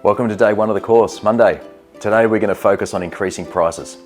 Welcome to day one of the course, Monday. Today we're going to focus on increasing prices.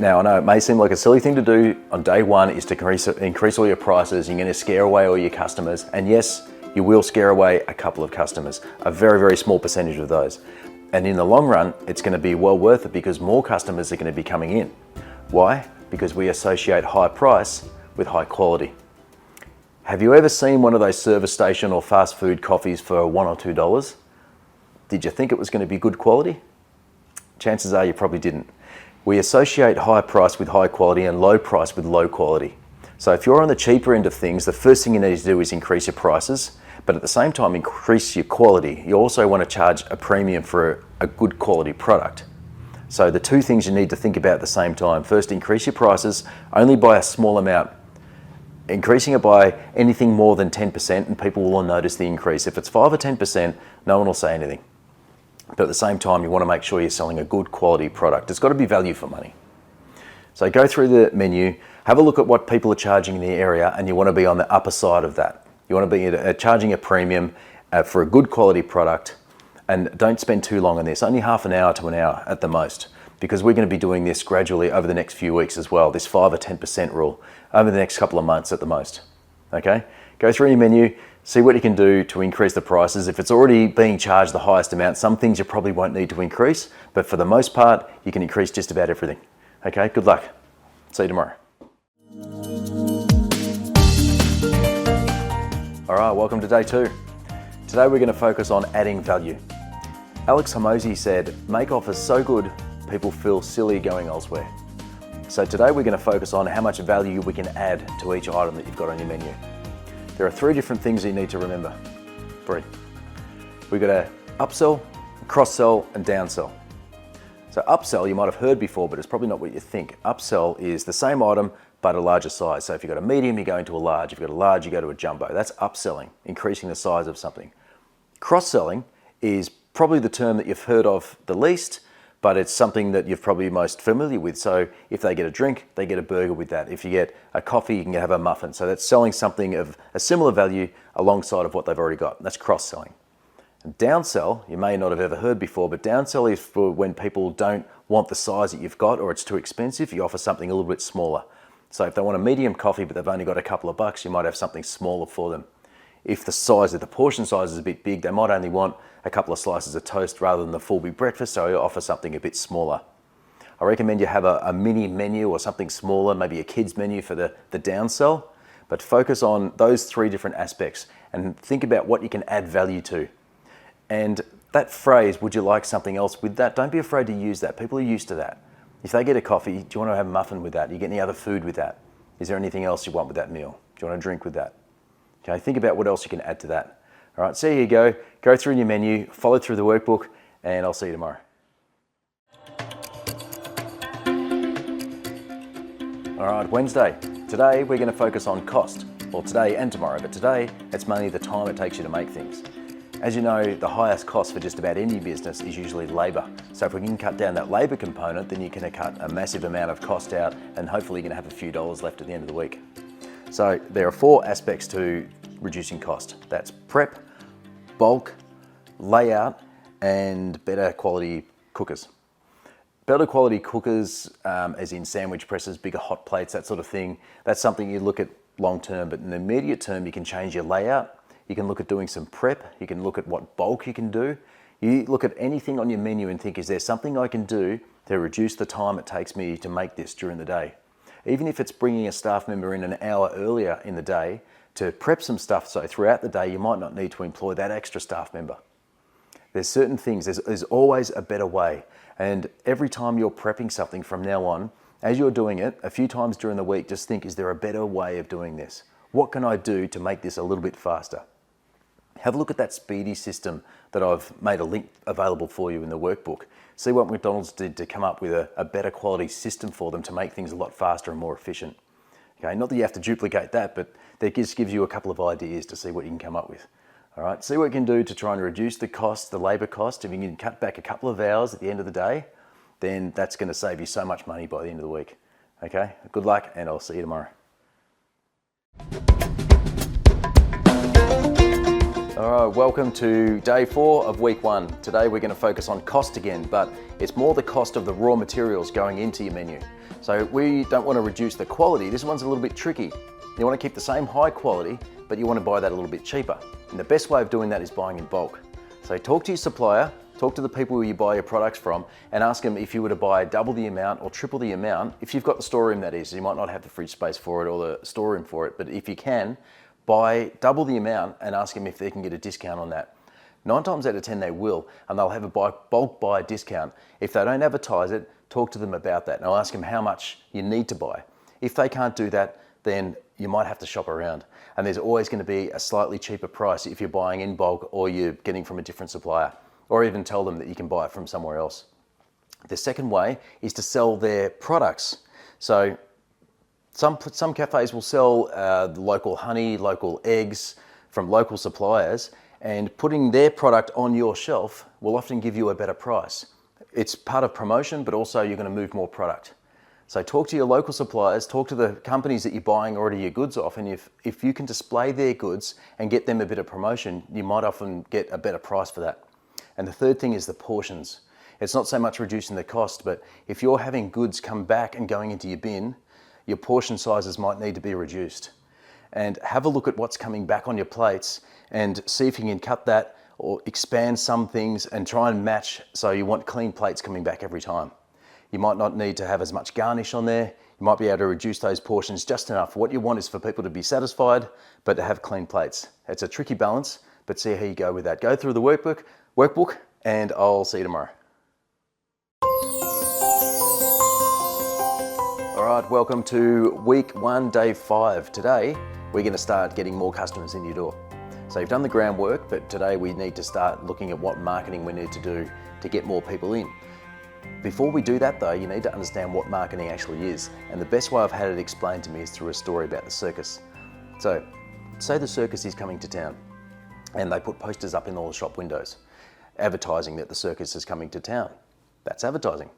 Now I know it may seem like a silly thing to do on day one is to increase all your prices. You're going to scare away all your customers, and yes, you will scare away a couple of customers, a very, very small percentage of those. And in the long run, it's going to be well worth it because more customers are going to be coming in. Why? Because we associate high price with high quality. Have you ever seen one of those service station or fast food coffees for $1 or $2? Did you think it was going to be good quality? Chances are you probably didn't. We associate high price with high quality and low price with low quality. So if you're on the cheaper end of things, the first thing you need to do is increase your prices, but at the same time increase your quality. You also want to charge a premium for a good quality product. So the two things you need to think about at the same time. First, increase your prices only by a small amount. Increasing it by anything more than 10% and people will notice the increase. If it's 5 or 10%, no one will say anything. But at the same time, you want to make sure you're selling a good quality product. It's got to be value for money. So go through the menu, have a look at what people are charging in the area, and you want to be on the upper side of that. You want to be charging a premium for a good quality product, and don't spend too long on this, only half an hour to an hour at the most, because we're going to be doing this gradually over the next few weeks as well, this 5 or 10% rule, over the next couple of months at the most. Okay? Go through your menu, see what you can do to increase the prices. If it's already being charged the highest amount, some things you probably won't need to increase, but for the most part, you can increase just about everything. Okay, good luck. See you tomorrow. All right, welcome to day 2. Today we're going to focus on adding value. Alex Hormozi said, make offers so good, people feel silly going elsewhere. So today we're going to focus on how much value we can add to each item that you've got on your menu. There are 3 different things you need to remember. 3. We've got to upsell, cross-sell, and downsell. So upsell, you might have heard before, but it's probably not what you think. Upsell is the same item, but a larger size. So if you've got a medium, you go into a large. If you've got a large, you go to a jumbo. That's upselling, increasing the size of something. Cross-selling is probably the term that you've heard of the least, but it's something that you're probably most familiar with. So if they get a drink, they get a burger with that. If you get a coffee, you can have a muffin. So that's selling something of a similar value alongside of what they've already got. That's cross-selling. And downsell, you may not have ever heard before, but downsell is for when people don't want the size that you've got or it's too expensive, you offer something a little bit smaller. So if they want a medium coffee, but they've only got a couple of bucks, you might have something smaller for them. If the portion size is a bit big, they might only want a couple of slices of toast rather than the full big breakfast, so you offer something a bit smaller. I recommend you have a mini menu or something smaller, maybe a kid's menu for the downsell, but focus on those 3 different aspects and think about what you can add value to. And that phrase, would you like something else with that? Don't be afraid to use that. People are used to that. If they get a coffee, do you want to have a muffin with that? Do you get any other food with that? Is there anything else you want with that meal? Do you want a drink with that? Okay, think about what else you can add to that. All right, so here you go. Go through your menu, follow through the workbook, and I'll see you tomorrow. All right, Wednesday. Today we're going to focus on cost. Well, today and tomorrow, but today it's mainly the time it takes you to make things. As you know, the highest cost for just about any business is usually labour. So if we can cut down that labour component, then you can cut a massive amount of cost out and hopefully you're going to have a few dollars left at the end of the week. So there are 4 aspects to reducing cost. That's prep, bulk, layout, and better quality cookers. Better quality cookers, as in sandwich presses, bigger hot plates, that sort of thing, that's something you look at long term, but in the immediate term, you can change your layout. You can look at doing some prep. You can look at what bulk you can do. You look at anything on your menu and think, is there something I can do to reduce the time it takes me to make this during the day? Even if it's bringing a staff member in an hour earlier in the day to prep some stuff, so throughout the day you might not need to employ that extra staff member. There's certain things, there's always a better way. And every time you're prepping something from now on, as you're doing it, a few times during the week, just think, is there a better way of doing this? What can I do to make this a little bit faster? Have a look at that Speedy system that I've made a link available for you in the workbook. See what McDonald's did to come up with a better quality system for them to make things a lot faster and more efficient. Okay, not that you have to duplicate that, but that just gives you a couple of ideas to see what you can come up with. All right, see what you can do to try and reduce the cost, the labour cost. If you can cut back a couple of hours at the end of the day, then that's going to save you so much money by the end of the week. Okay, good luck, and I'll see you tomorrow. All right, welcome to day 4 of week 1. Today we're going to focus on cost again, but it's more the cost of the raw materials going into your menu. So we don't want to reduce the quality. This one's a little bit tricky. You want to keep the same high quality, but you want to buy that a little bit cheaper. And the best way of doing that is buying in bulk. So talk to your supplier, talk to the people who you buy your products from, and ask them if you were to buy double the amount or triple the amount, if you've got the storeroom, that is. You might not have the fridge space for it or the storeroom for it, but if you can, buy double the amount and ask them if they can get a discount on that. 9 times out of 10 they will, and they'll have a bulk buy discount. If they don't advertise it, talk to them about that and I'll ask them how much you need to buy. If they can't do that, then you might have to shop around. And there's always going to be a slightly cheaper price if you're buying in bulk or you're getting from a different supplier, or even tell them that you can buy it from somewhere else. The second way is to sell their products. So some cafes will sell local honey, local eggs from local suppliers, and putting their product on your shelf will often give you a better price. It's part of promotion, but also you're going to move more product. So talk to your local suppliers, talk to the companies that you're buying already your goods off, and if you can display their goods and get them a bit of promotion, you might often get a better price for that. And the third thing is the portions. It's not so much reducing the cost, but if you're having goods come back and going into your bin, your portion sizes might need to be reduced. And have a look at what's coming back on your plates and see if you can cut that or expand some things and try and match, so you want clean plates coming back every time. You might not need to have as much garnish on there. You might be able to reduce those portions just enough. What you want is for people to be satisfied, but to have clean plates. It's a tricky balance, but see how you go with that. Go through the workbook, and I'll see you tomorrow. All right, welcome to week 1, day 5. Today, we're going to start getting more customers in your door. So you've done the groundwork, but today we need to start looking at what marketing we need to do to get more people in. Before we do that though, you need to understand what marketing actually is. And the best way I've had it explained to me is through a story about the circus. So, say the circus is coming to town and they put posters up in all the shop windows advertising that the circus is coming to town. That's advertising.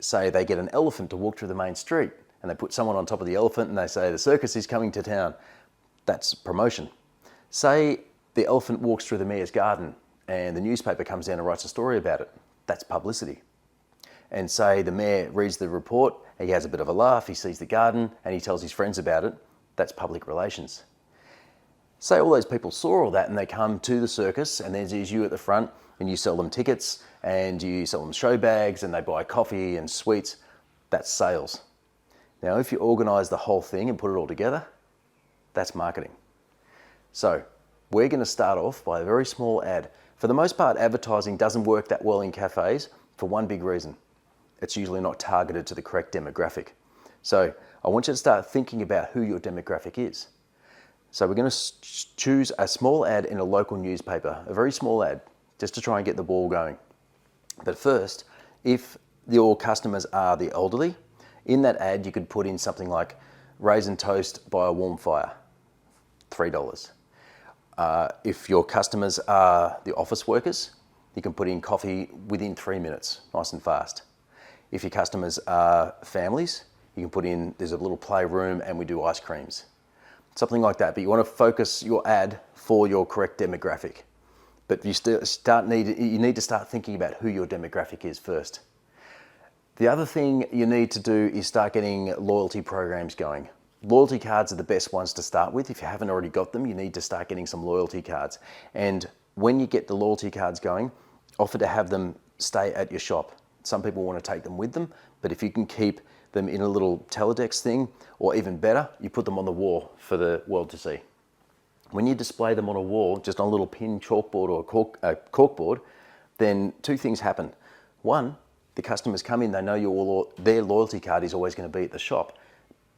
Say they get an elephant to walk through the main street and they put someone on top of the elephant and they say the circus is coming to town. That's promotion. Say the elephant walks through the mayor's garden and the newspaper comes down and writes a story about it. That's publicity. And say the mayor reads the report, he has a bit of a laugh, he sees the garden and he tells his friends about it. That's public relations. Say all those people saw all that and they come to the circus and there's you at the front and you sell them tickets and you sell them show bags and they buy coffee and sweets. That's sales. Now, if you organise the whole thing and put it all together, that's marketing. So we're going to start off by a very small ad. For the most part, advertising doesn't work that well in cafes for one big reason. It's usually not targeted to the correct demographic. So I want you to start thinking about who your demographic is. So we're going to choose a small ad in a local newspaper, a very small ad, just to try and get the ball going. But first, if your customers are the elderly, in that ad you could put in something like raisin toast by a warm fire, $3. If your customers are the office workers, you can put in coffee within 3 minutes, nice and fast. If your customers are families, you can put in, there's a little playroom and we do ice creams. Something like that, but you want to focus your ad for your correct demographic. But you need to start thinking about who your demographic is first. The other thing you need to do is start getting loyalty programs going. Loyalty cards are the best ones to start with. If you haven't already got them, you need to start getting some loyalty cards. And when you get the loyalty cards going, offer to have them stay at your shop. Some people want to take them with them, but if you can keep them in a little teledex thing, or even better, you put them on the wall for the world to see. When you display them on a wall, just on a little pin chalkboard or corkboard, then 2 things happen. One, the customers come in, they know their loyalty card is always going to be at the shop.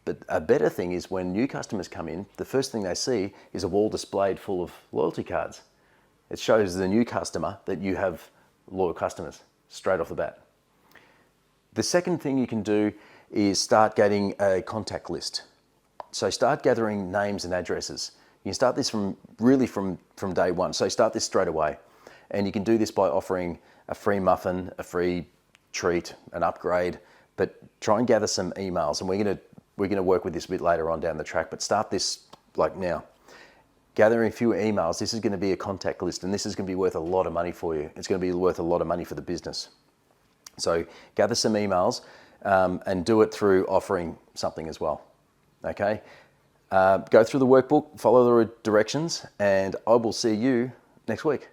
But a better thing is when new customers come in, the first thing they see is a wall displayed full of loyalty cards. It shows the new customer that you have loyal customers straight off the bat. The second thing you can do is start getting a contact list. So start gathering names and addresses. You can start this from day 1. So start this straight away. And you can do this by offering a free muffin, a free treat, an upgrade, but try and gather some emails. And we're going to work with this a bit later on down the track, but start this like now. gathering a few emails, this is going to be a contact list, and this is going to be worth a lot of money for you. It's going to be worth a lot of money for the business. So gather some emails and do it through offering something as well. Okay? Go through the workbook, follow the directions, and I will see you next week.